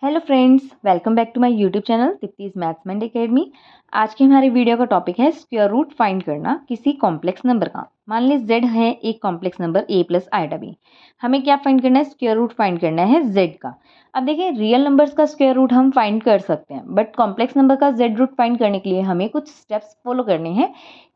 Hello friends, welcome back to my YouTube channel Deepti's mathematics academy. आज की हमारी video का टॉपिक है स्क्वायर रूट फाइंड करना किसी कॉम्प्लेक्स नंबर का। मान लीजिए जेड है एक complex number a plus iota B. हमें क्या फाइंड करना है? स्क्वायर रूट फाइंड करना है जेड का। अब देखिए, रियल नंबर्स का स्क्वायर रूट हम फाइंड कर सकते हैं, बट कॉम्प्लेक्स नंबर का जेड रूट फाइंड करने के लिए हमें कुछ स्टेप्स फॉलो करने हैं।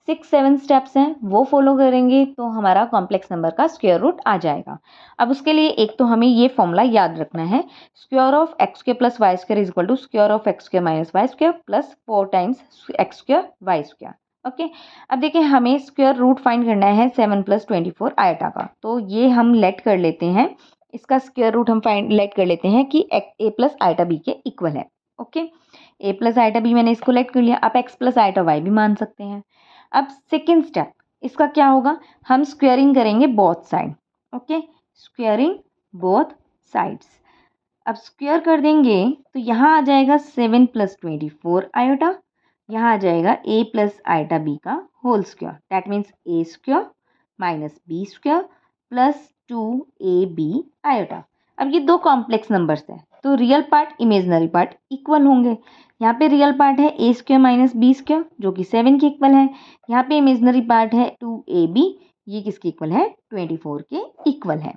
6-7 स्टेप्स हैं, वो फॉलो करेंगे तो हमारा कॉम्प्लेक्स नंबर का स्क्वायर रूट आ जाएगा। अब उसके लिए एक तो हमें ये फॉर्मूला याद रखना है, square of x square plus Y square is equal to square of x square minus Y square plus 4 times x square Y square. Okay, अब देखिए हमें स्क्वायर रूट फाइंड करना है 7 + 24 आयटा का, तो ये हम लेट कर लेते हैं। इसका स्क्वायर रूट हम फाइंड लेट कर लेते हैं कि ए प्लस आयटा बी के इक्वल है। ओके, ए प्लस आयटा बी मैंने इसको लेट कर लिया। आप एक्स प्लस आयटा वाई भी मान सकते हैं। अब सेकेंड स्टेप इसका क्या होगा? हम स्क्वेयरिंग करेंगे both side. Okay, squaring both sides. अब स्क्वायर कर देंगे तो यहाँ आ जाएगा 7 + 24 आयोटा, यहाँ आ जाएगा a प्लस आयोटा b का whole square, that means a square minus b square plus 2ab iota. अब ये दो कॉम्प्लेक्स नंबर्स हैं, तो real part imaginary part equal होंगे। यहाँ पे रियल पार्ट है a square minus b square जो कि 7 के इक्वल है। यहाँ पे इमेजनरी पार्ट है 2ab, ये किसके इक्वल है? 24 के इक्वल है।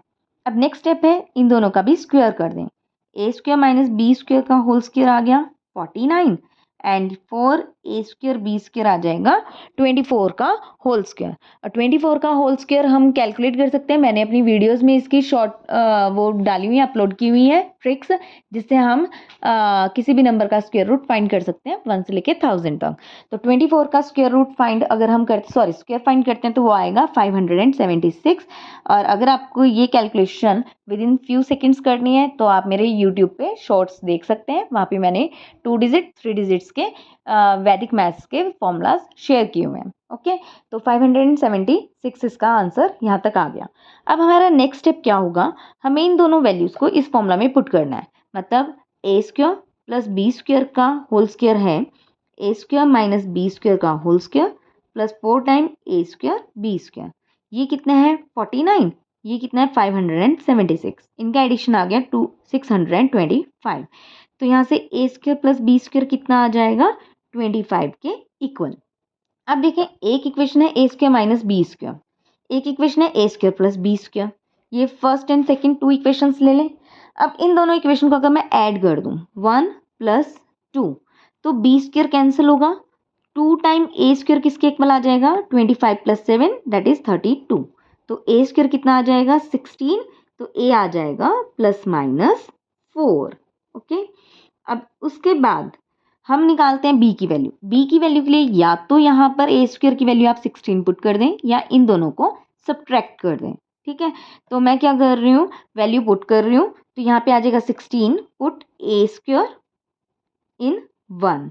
अब नेक्स्ट स्टेप है इन दोनों का भी स्क्वायर कर दें। A square minus B square का होल स्क्वायर आ गया 49 and 4 A square B square आ जाएगा 24 का होल स्क्वायर। और 24 का होल स्क्वायर हम कैलकुलेट कर सकते हैं। मैंने अपनी वीडियोस में इसकी शॉर्ट वो डाली हुई है, अपलोड की हुई है ट्रिक्स, जिससे हम किसी भी नंबर का स्क्वायर रूट फाइंड कर सकते हैं 1 से लेके 1000 तक। तो 24 का स्क्वायर रूट फाइंड अगर हम करते स्क्वायर फाइंड करते हैं तो वो आएगा 576। और अगर आपको ये calculation with in few seconds करनी है तो आप मेरे यूट्यूब पे शॉर्ट्स देख सकते हैं। वहाँ पे मैंने 2 डिजिट 3 डिजिट्स के वैदिक मैथ्स के फॉर्मूलाज शेयर किए हुए हैं। ओके, तो 576 इसका आंसर यहाँ तक आ गया। अब हमारा नेक्स्ट स्टेप क्या होगा? हमें इन दोनों वैल्यूज़ को इस फॉर्मूला में पुट करना है। मतलब ए स्क्वायर प्लस बी स्क्वायर का होल स्क्वायर है ए स्क्वायर माइनस बी स्क्वायर का होल स्क्वायर प्लस 4 टाइम ए स्क्वायर बी स्क्वायर। ये कितना है? 49। ये कितना है? 576। इनका एडिशन आ गया 625। तो यहाँ से ए स्क्वायर प्लस बी स्क्वायर कितना आ जाएगा? 25 के इक्वल। अब देखें, एक इक्वेशन है ए स्क्वायर माइनस बी स्क्वायर, एक इक्वेशन है ए स्क्वायर प्लस बी स्क्वायर। ये फर्स्ट एंड सेकंड 2 इक्वेशंस ले लें। अब इन दोनों इक्वेशन को अगर मैं ऐड कर दूं 1 + 2 तो बी स्क्वायर कैंसिल होगा। 2 टाइम ए स्क्वायर किसके इक्वल आ जाएगा? 25 + 7 दैट इज 32। तो ए स्क्वायर कितना आ जाएगा? 16। तो ए आ जाएगा ±4। ओके, अब उसके बाद हम निकालते हैं बी की वैल्यू। बी की वैल्यू के लिए या तो यहाँ पर ए स्क्वायर की वैल्यू आप 16 पुट कर दें या इन दोनों को सब्ट्रैक्ट कर दें। ठीक है, तो मैं क्या कर रही हूँ? वैल्यू पुट कर रही हूँ। तो यहाँ पे आ जाएगा 16 पुट ए स्क्वायर इन 1,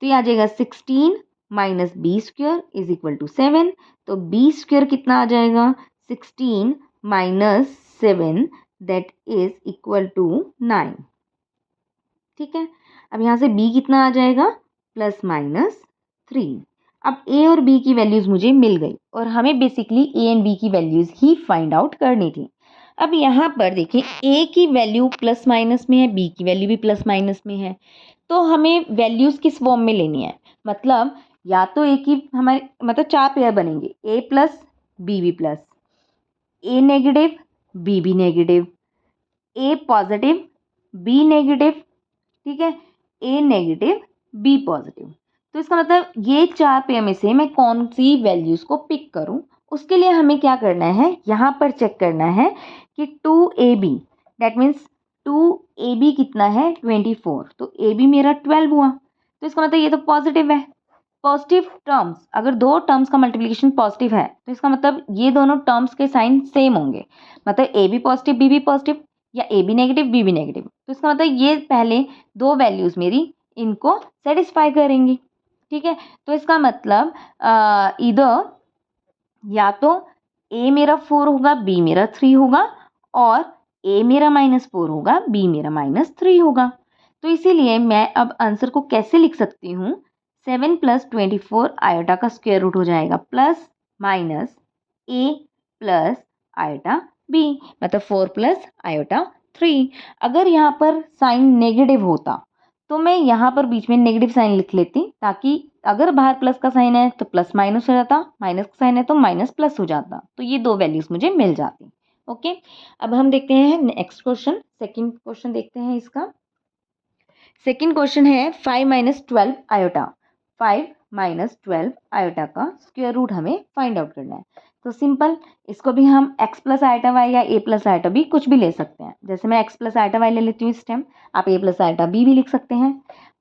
तो ये आ जाएगा 16 minus B square is equal to 7। तो बी स्क्वायर कितना आ जाएगा? 16 minus 7 that is equal to 9। ठीक है, अब यहाँ से b कितना आ जाएगा? ±3। अब a और b की वैल्यूज़ मुझे मिल गई और हमें बेसिकली a एंड b की वैल्यूज़ ही फाइंड आउट करनी थी। अब यहाँ पर देखिए, a की वैल्यू प्लस माइनस में है, b की वैल्यू भी प्लस माइनस में है, तो हमें वैल्यूज़ किस फॉर्म में लेनी है? मतलब या तो a की हमारे मतलब 4 पेयर बनेंगे, a plus b b plus, a negative b b negative, a positive b negative, ठीक है, ए नेगेटिव बी पॉजिटिव। तो इसका मतलब ये 4 पेयर में से मैं कौन सी वैल्यूज़ को पिक करूं, उसके लिए हमें क्या करना है? यहाँ पर चेक करना है कि 2ab दैट मीन्स 2ab कितना है? 24। तो ab मेरा 12 हुआ, तो इसका मतलब ये तो पॉजिटिव है। पॉजिटिव टर्म्स, अगर दो टर्म्स का मल्टीप्लिकेशन पॉजिटिव है तो इसका मतलब ये दोनों टर्म्स के साइन सेम होंगे। मतलब ए बी पॉजिटिव बी भी पॉजिटिव या ए बी नेगेटिव बी भी नेगेटिव। तो इसका मतलब ये पहले दो वैल्यूज़ मेरी इनको सेटिस्फाई करेंगी। ठीक है, तो इसका मतलब इधर या तो ए मेरा 4 होगा बी मेरा 3 होगा, और ए मेरा -4 होगा बी मेरा -3 होगा। तो इसीलिए मैं अब आंसर को कैसे लिख सकती हूँ? 7 + 24 आयोटा का स्क्वायर रूट हो जाएगा प्लस माइनस ए प्लस आयोटा बी, मतलब 4 + आयोटा 3। अगर यहाँ पर साइन नेगेटिव होता तो मैं यहाँ पर बीच में नेगेटिव साइन लिख लेती, ताकि अगर बाहर प्लस का साइन है तो प्लस माइनस हो जाता, माइनस का साइन है तो माइनस प्लस हो जाता, तो ये दो वैल्यूज मुझे मिल जाती। ओके, अब हम देखते हैं नेक्स्ट क्वेश्चन, सेकंड क्वेश्चन देखते हैं इसका। सेकंड क्वेश्चन है 5 माइनस 12 आयोटा। 5 माइनस 12 आयोटा का स्क्वायर रूट हमें फाइंड आउट करना है। तो सिंपल, इसको भी हम x प्लस आयोटा वाई या a प्लस आयोटा बी कुछ भी ले सकते हैं। जैसे मैं x प्लस आयोटा वाई ले लेती हूँ इस टाइम, आप a प्लस आयोटा बी भी लिख सकते हैं।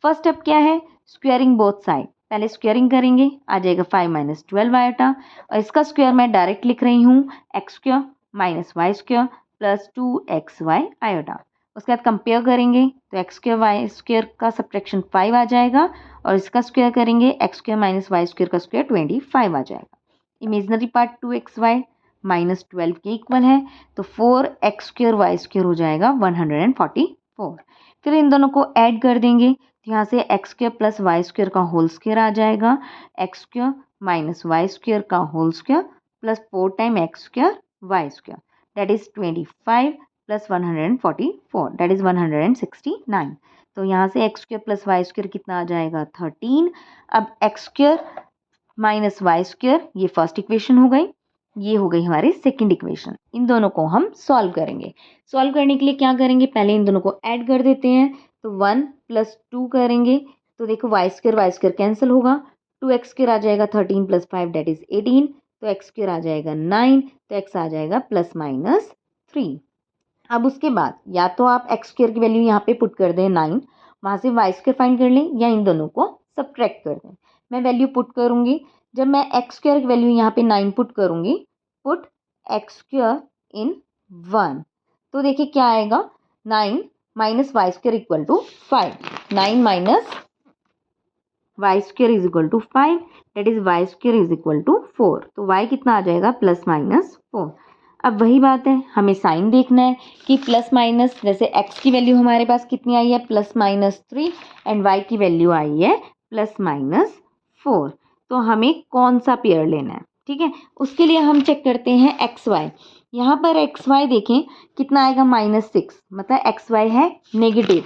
फर्स्ट स्टेप क्या है, स्क्वायरिंग बोथ साइड। पहले स्क्वायरिंग करेंगे, आ जाएगा 5 माइनस 12 आयोटा, और इसका स्क्वायर मैं डायरेक्ट लिख रही हूँ x square minus Y square plus 2xy iota. उसके बाद कंपेयर करेंगे तो एक्स स्क्वायर वाई स्क्वायर का सब्ट्रैक्शन 5 आ जाएगा, और इसका स्क्वायर करेंगे x square minus Y square का स्क्वायर 25 आ जाएगा। इमेजनरी पार्ट 2xy माइनस 12 के इक्वल है, तो 4x स्क्वायर वाई स्क्वायर हो जाएगा 144। फिर इन दोनों को ऐड कर देंगे, तो यहाँ से x square plus Y square का होल स्क्वायर आ जाएगा, x square minus Y square का whole square plus 4 time X square Y square, that is 25 plus 144, that is 169। तो यहाँ से x square plus Y square कितना आ जाएगा 13। अब X square minus Y square, ये फर्स्ट इक्वेशन हो गई, ये हो गई हमारी सेकंड इक्वेशन। इन दोनों को हम सॉल्व करेंगे। सॉल्व करने के लिए क्या करेंगे, पहले इन दोनों को ऐड कर देते हैं, तो 1 प्लस 2 करेंगे तो देखो वाई स्क्वायर कैंसिल होगा, 2x स्क्वायर आ जाएगा 13 प्लस 5 दैट इज 18, तो एक्स स्क्वायर आ जाएगा 9, तो एक्स आ जाएगा प्लस माइनस 3। अब उसके बाद या तो आप एक्स स्क्वायर की वैल्यू यहाँ पे पुट कर दें 9, वहाँ से वाई स्क्वायर फाइंड कर लें, या इन दोनों को सब्ट्रैक्ट कर दें। मैं वैल्यू पुट करूँगी, जब मैं एक्स स्क्वायर की वैल्यू यहाँ पे 9 पुट करूँगी, पुट एक्स स्क्वायर इन 1, तो देखिए क्या आएगा, 9 minus Y square equal to 5, 9 minus Y square is equal to 5, that is y square is equal to 4, तो वाई कितना आ जाएगा प्लस माइनस 4। अब वही बात है, हमें साइन देखना है कि प्लस माइनस, जैसे x की वैल्यू हमारे पास कितनी आई है प्लस माइनस 3, एंड y की वैल्यू आई है प्लस माइनस 4, तो हमें कौन सा पेयर लेना है, ठीक है। उसके लिए हम चेक करते हैं एक्स वाई। यहाँ पर एक्स वाई देखें कितना आएगा -6, मतलब एक्स वाई है negative,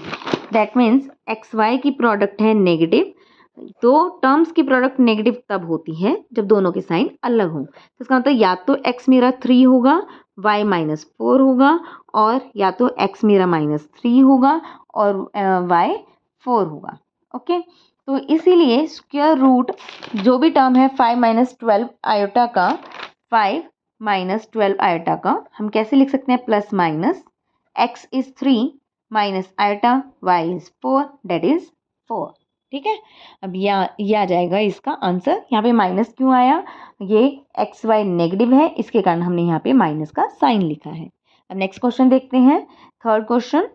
that means x y की प्रोडक्ट है नेगेटिव। तो टर्म्स की प्रोडक्ट नेगेटिव तब होती है जब दोनों के साइन अलग हों, तो इसका मतलब या तो x मेरा 3 होगा, y -4 होगा, और या तो x मेरा -3 होगा और y 4 होगा। ओके, तो इसीलिए स्क्वायर रूट जो भी टर्म है 5 माइनस 12 आयोटा का, 5 माइनस 12 आयोटा का हम कैसे लिख सकते हैं, plus minus x is 3 minus iota y is 4, that is 4, ठीक है। अब ये आ जाएगा इसका आंसर। यहाँ पे माइनस क्यों आया, ये एक्स वाई नेगेटिव है, इसके कारण हमने यहाँ पे माइनस का साइन लिखा है। अब नेक्स्ट क्वेश्चन देखते हैं, third question.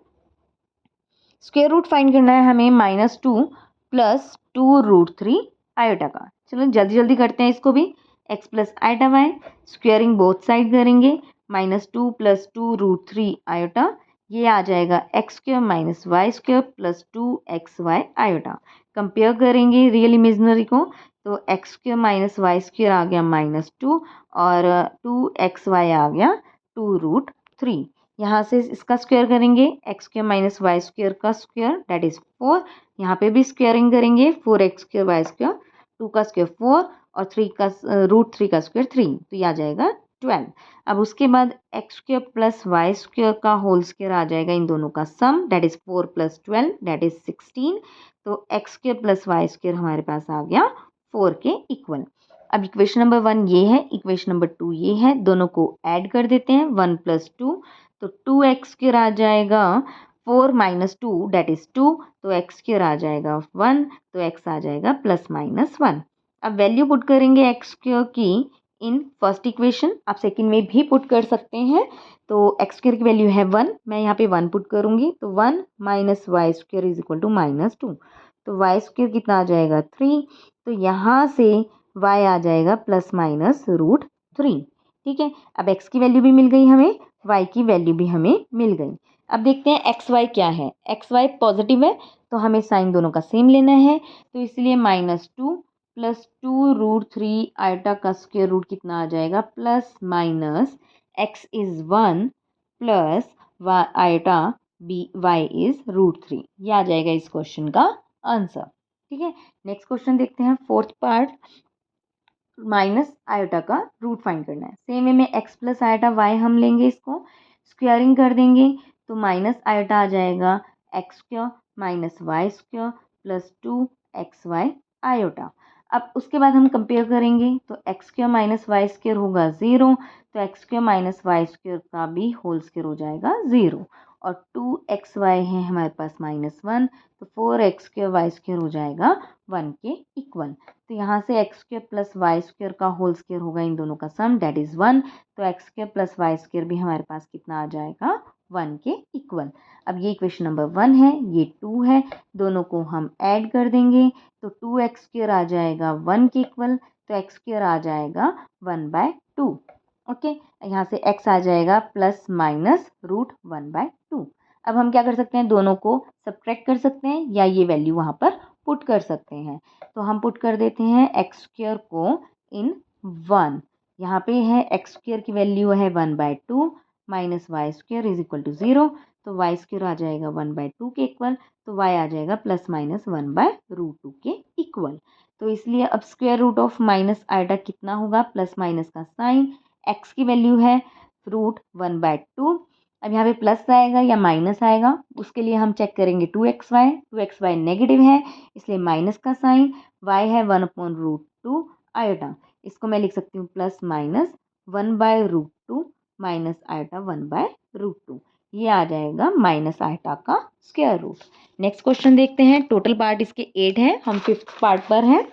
Square root find करना है हमें -2 प्लस 2√3 आयोटा का। चलो जल्दी जल्दी करते हैं इसको भी, X plus iota Y, squaring both side करेंगे, -2 प्लस 2√3 आयोटा, ये आ जाएगा x square minus Y square plus 2xy iota. Compare करेंगे रियल इमेजनरी को, तो x square minus Y square आ गया -2, और 2xy आ गया 2√3। यहाँ से इसका स्क्वायर करेंगे, x square minus Y square का स्क्वायर दैट इज 4, यहाँ पे भी स्क्वायरिंग करेंगे, 4x स्क्वायर वाई स्क्वायर, 2 का स्क्वायर 4 और 3 का √3 का स्क्वायर 3, तो ये आ जाएगा 12। अब उसके बाद X square plus Y square का होल स्क्वायर आ जाएगा, इन दोनों का sum that is 4 plus 12 that is 16, तो x square plus Y square हमारे पास आ गया 4 के इक्वल। अब इक्वेशन नंबर 1 ये है, इक्वेशन नंबर 2 ये है, दोनों को ऐड कर देते हैं, 1 प्लस 2, तो 2x स्क्वायर आ जाएगा 4 माइनस 2 दैट इज 2, तो एक्स स्क्वायर आ जाएगा 1, तो x आ जाएगा प्लस माइनस 1। अब वैल्यू पुट करेंगे एक्स स्क्वायर की इन फर्स्ट इक्वेशन, आप सेकंड में भी पुट कर सकते हैं, तो एक्स स्क्वायर की वैल्यू है 1, मैं यहाँ पे 1 पुट करूँगी, तो 1 minus Y square is equal to -2, तो वाई स्क्वायर कितना आ जाएगा 3, तो यहाँ से y आ जाएगा प्लस माइनस √3, ठीक है। अब x की वैल्यू भी मिल गई हमें, y की वैल्यू भी हमें मिल गई। अब देखते हैं एक्स वाई क्या है, एक्स वाई पॉजिटिव है तो हमें साइन दोनों का सेम लेना है, तो इसलिए -2 प्लस 2√3 आयोटा का स्क्वायर रूट कितना आ जाएगा, plus minus x is 1 plus iota b y is √3। ये आ जाएगा इस क्वेश्चन का आंसर। ठीक है, नेक्स्ट क्वेश्चन देखते हैं। फोर्थ पार्ट, माइनस आयोटा का रूट फाइंड करना है। सेम वे में एक्स प्लस आयोटा वाई हम लेंगे, इसको स्क्वायरिंग कर देंगे तो माइनस आयोटा आ जाएगा x square minus Y square plus 2xy iota. अब उसके बाद हम कंपेयर करेंगे तो x square minus Y square होगा 0, तो x square minus Y square का भी होल स्क्वायर हो जाएगा 0, और 2xy है हमारे पास -1, तो 4x स्क्वायर वाई स्क्वायर हो जाएगा 1 के इक्वल। तो यहाँ से x square plus Y square का होल स्क्वायर होगा इन दोनों का सम, दैट इज़ 1, तो x square plus Y square भी हमारे पास कितना आ जाएगा 1 के इक्वल। अब ये इक्वेशन नंबर 1 है, ये 2 है, दोनों को हम ऐड कर देंगे तो 2x स्क्वायर आ जाएगा 1 के इक्वल, तो एक्स स्क्वायर आ जाएगा 1/2। ओके, यहाँ से x आ जाएगा प्लस माइनस √1/2। अब हम क्या कर सकते हैं, दोनों को सब्ट्रैक्ट कर सकते हैं या ये वैल्यू वहाँ पर पुट कर सकते हैं। तो हम पुट कर देते हैं एक्स स्क्वायर को इन 1, यहाँ पे है एक्स स्क्वायर की वैल्यू है 1/2 minus Y square is equal to 0, तो वाई स्क्वायर आ जाएगा 1/2 के इक्वल, तो वाई आ जाएगा प्लस माइनस 1/√2 के इक्वल। तो इसलिए अब square root of minus iota कितना होगा, प्लस माइनस का साइन, एक्स की वैल्यू है √1/2। अब यहाँ पे प्लस आएगा या माइनस आएगा, उसके लिए हम चेक करेंगे 2xy नेगेटिव है इसलिए माइनस का साइन, y है 1/√2 आयोटा, इसको मैं लिख सकती हूँ प्लस माइनस 1/√2 माइनस आयोटा 1/√2। ये आ जाएगा माइनस आयोटा का स्क्वायर रूट। नेक्स्ट क्वेश्चन देखते हैं। टोटल पार्ट इसके 8 है, हम 5th पार्ट पर हैं।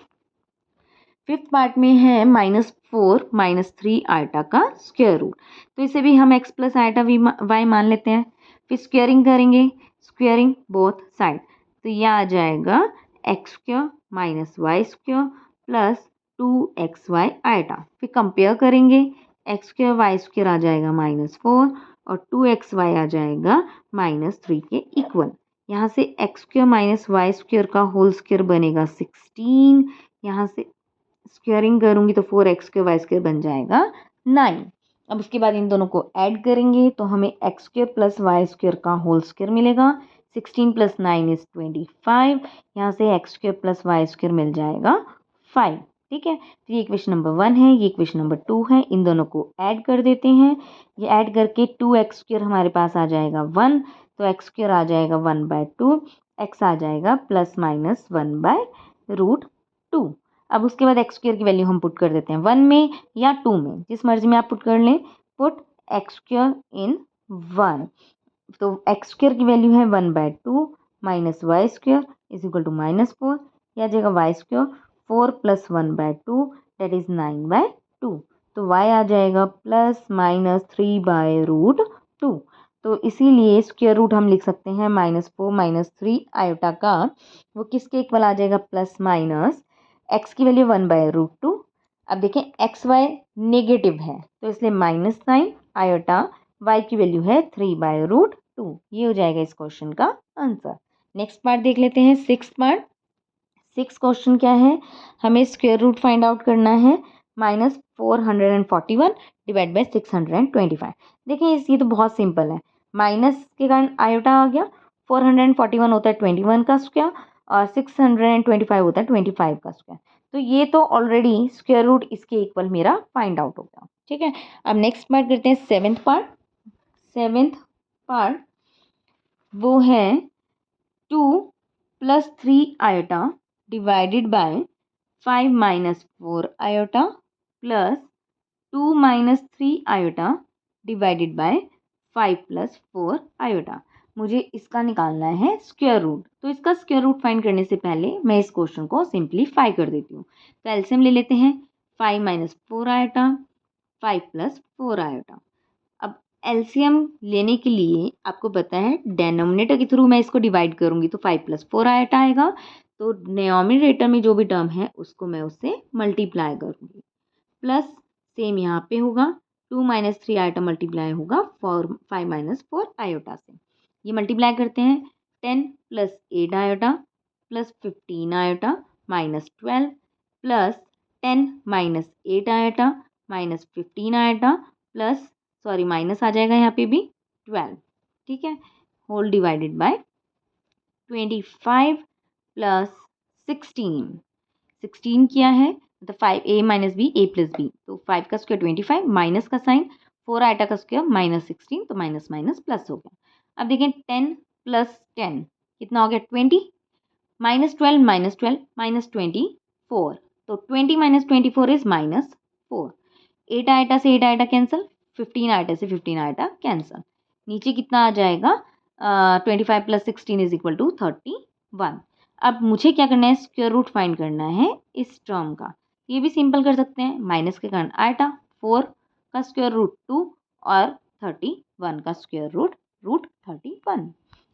5th पार्ट में है -4 -3 आयोटा का स्क्वायर रूट, तो इसे भी हम x प्लस आयोटा वाई मान लेते हैं। फिर स्क्वेयरिंग करेंगे, स्क्वेयरिंग बोथ साइड, तो यह आ जाएगा x square minus Y square plus 2xy iota. फिर कंपेयर करेंगे, एक्स स्क्वायर वाई स्क्वायर आ जाएगा -4 और 2xy आ जाएगा -3 के इक्वल। यहाँ से x square minus Y square का होल स्क्वायर बनेगा 16, यहाँ से स्क्वेयरिंग करूंगी तो 4x स्क्वायर वाई स्क्वायर बन जाएगा 9। अब उसके बाद इन दोनों को ऐड करेंगे तो हमें X square plus Y square का होल स्क्वायर मिलेगा, 16 + 9 इज 25, यहाँ से x square plus Y square मिल जाएगा 5। ठीक है, तो ये इक्वेशन नंबर 1 है, ये इक्वेशन नंबर 2 है, इन दोनों को ऐड कर देते हैं। ये ऐड करके 2x स्क्वायर हमारे पास आ जाएगा 1, तो एक्स स्क्वायर आ जाएगा 1/2, एक्स आ जाएगा प्लस माइनस 1/√2। अब उसके बाद एक्स स्क्वायर की वैल्यू हम पुट कर देते हैं 1 में या 2 में, जिस मर्जी में आप पुट कर लें। पुट एक्स स्क्वायर इन 1, तो एक्स स्क्वायर की वैल्यू है 1/2 minus Y square is equal to -4, या जाएगा वाई स्क्वायर 4 + 1/2 दैट इज 9/2, तो वाई आ जाएगा प्लस माइनस 3/√2। तो इसीलिए स्क्वायर रूट हम लिख सकते हैं -4 - 3 आयोटा का, वो किसके इक्वल आ जाएगा, प्लस माइनस एक्स की वैल्यू 1/√2। अब देखें एक्स वाई नेगेटिव है तो इसलिए माइनस साइन आयोटा, वाई की वैल्यू है 3/√2। ये हो जाएगा इस क्वेश्चन का आंसर। नेक्स्ट पार्ट देख लेते हैं, 6th पार्ट। 6th क्वेश्चन क्या है, हमें स्क्वायर रूट फाइंड आउट करना है -441 डिवाइड बाई 625। देखिए ये तो बहुत सिंपल है, माइनस के कारण आयोटा आ गया, 441 होता है 21 का स्क्वायर और 625 होता है 25 का स्क्वायर, तो ये तो ऑलरेडी स्क्वायर रूट इसके इक्वल मेरा फाइंड आउट हो गया। ठीक है, अब नेक्स्ट पार्ट करते हैं 7th पार्ट। 7th पार्ट वो है 2 + 3 iota divided by 5 - 4 iota plus 2 - 3 iota divided by 5 + 4 iota. मुझे इसका निकालना है स्क्वायर रूट, तो इसका स्क्वायर रूट फाइंड करने से पहले मैं इस क्वेश्चन को सिंप्लीफाई कर देती हूँ। तो एलसीएम ले लेते हैं, 5 - 4 आयोटा 5 + 4 आयोटा। अब एलसीएम लेने के लिए आपको पता है डेनोमिनेटर के थ्रू मैं इसको डिवाइड करूंगी तो 5 + 4 आयोटा आएगा, तो डिनोमिनेटर में जो भी टर्म है उसको मैं उससे मल्टीप्लाई करूंगी, प्लस सेम यहाँ पे होगा 2 - 3 आयोटा मल्टीप्लाई होगा 5 - 4 आयोटा से। ये मल्टीप्लाई करते हैं, 10 + 8 iota plus 15 iota -12 plus 10 - 8 iota -15 iota plus, sorry minus आ जाएगा यहाँ पे भी 12। ठीक है, होल डिवाइडेड बाय 25 प्लस 16। 16 क्या है, मतलब 5a minus b a plus b, तो 5 का स्क्वायर 25, माइनस का साइन, 4 आइटा का स्क्वायर माइनस 16, तो माइनस माइनस प्लस हो गया। अब देखें 10 प्लस 10 कितना हो गया 20, माइनस 12 माइनस 12 माइनस 24, तो 20 माइनस 24 इज माइनस 4। 8 आइटा से 8 आइटा कैंसिल, 15 आइटा से 15 आइटा कैंसिल, नीचे कितना आ जाएगा 25 प्लस 16 इज इक्वल टू 31। अब मुझे क्या करना है, स्क्वायर रूट फाइंड करना है इस टर्म का। ये भी सिंपल कर सकते हैं, माइनस के कारण आइटा, 4 का स्क्वायर रूट 2 और 31 का square root 31।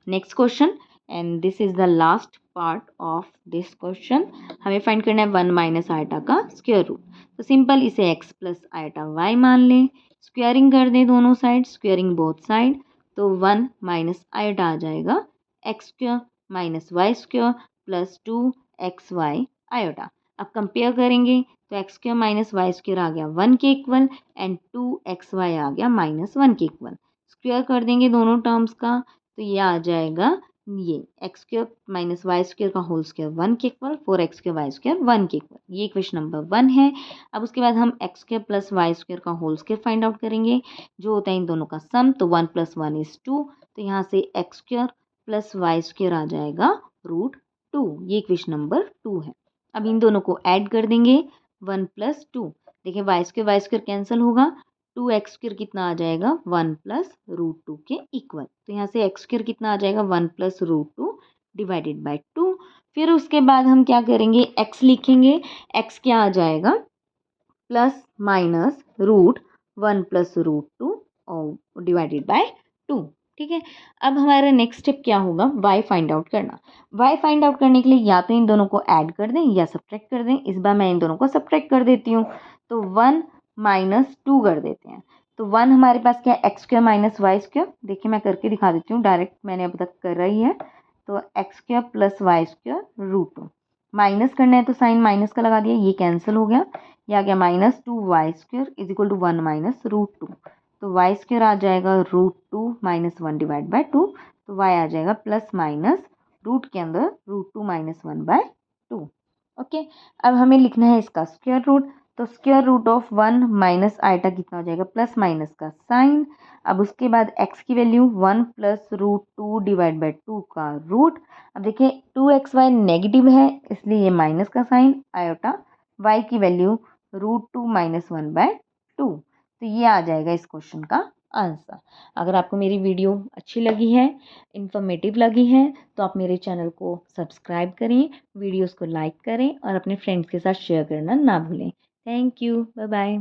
Next question, and this is the last part of this question. हमें फाइंड करना है 1 माइनस आइटा का स्क्वायर रूट। तो सिंपल इसे x प्लस आइटा y मान लें, स्क्वायरिंग कर दें दोनों साइड, स्क्वायरिंग बोथ साइड, तो 1 माइनस आइटा आ जाएगा x square minus Y square plus 2xy iota. अब कंपेयर करेंगे तो x square minus Y square आ गया 1 के इक्वल एंड 2xy आ गया माइनस 1 के इक्वल। स्क्वायर कर देंगे दोनों टर्म्स का, तो ये आ जाएगा ये x square minus Y square का होल स्क्वायर 1 के equal, 4x square Y square 1 के इक्वल। ये इक्वेशन नंबर 1 है। अब उसके बाद हम x square plus Y square का होल स्क्वायर फाइंड आउट करेंगे, जो होता है इन दोनों का सम, तो 1 प्लस 1 इज 2, तो यहाँ से x square plus Y square आ जाएगा रूट 2। ये इक्वेशन नंबर 2 है। अब इन दोनों को ऐड कर देंगे, 1 प्लस 2, देखिए वाई स्क्वायर कैंसिल होगा, 2x स्क्वायर कितना आ जाएगा 1 प्लस रूट 2 के इक्वल, तो यहाँ से एक्स स्क्वायर कितना आ जाएगा 1 प्लस रूट 2 डिवाइडेड बाय 2। फिर उसके बाद हम क्या करेंगे, x लिखेंगे, x क्या आ जाएगा plus minus root 1 plus root 2 और डिवाइडेड बाय 2। ठीक है, अब हमारा नेक्स्ट स्टेप क्या होगा, y फाइंड आउट करना। y फाइंड आउट करने के लिए या तो इन दोनों को ऐड कर दें या सब्ट्रैक्ट कर दें। इस बार मैं इन दोनों को सब्ट्रैक्ट कर देती हूँ, तो 1 माइनस 2 कर देते हैं। तो 1 हमारे पास क्या है x square minus Y square, देखिए मैं करके दिखा देती हूँ, डायरेक्ट मैंने अब तक कर रही है। तो x square plus Y square root 2, minus करना है तो साइन माइनस का लगा दिया, ये कैंसिल हो गया, ये आ गया minus 2y square is equal to 1 minus root 2, तो y स्क्वायर आ जाएगा रूट 2 माइनस 1 डिवाइड बाय 2, तो y आ जाएगा प्लस माइनस रूट के अंदर रूट 2 माइनस 1 बाय 2। ओके, अब हमें लिखना है इसका स्क्वायर रूट, तो square root of 1 minus iota कितना हो जाएगा, प्लस माइनस का साइन। अब उसके बाद x की value 1 plus root 2 divide by 2 का रूट। अब देखिए 2xy नेगेटिव है इसलिए ये माइनस का साइन आयोटा, y की वैल्यू रूट 2 माइनस 1 बाय 2, तो ये आ जाएगा इस क्वेश्चन का आंसर। अगर आपको मेरी वीडियो अच्छी लगी है, इन्फॉर्मेटिव लगी है, तो आप मेरे चैनल को सब्सक्राइब करें, वीडियोस को लाइक करें और अपने फ्रेंड्स के साथ शेयर करना ना भूलें। Thank you, bye bye.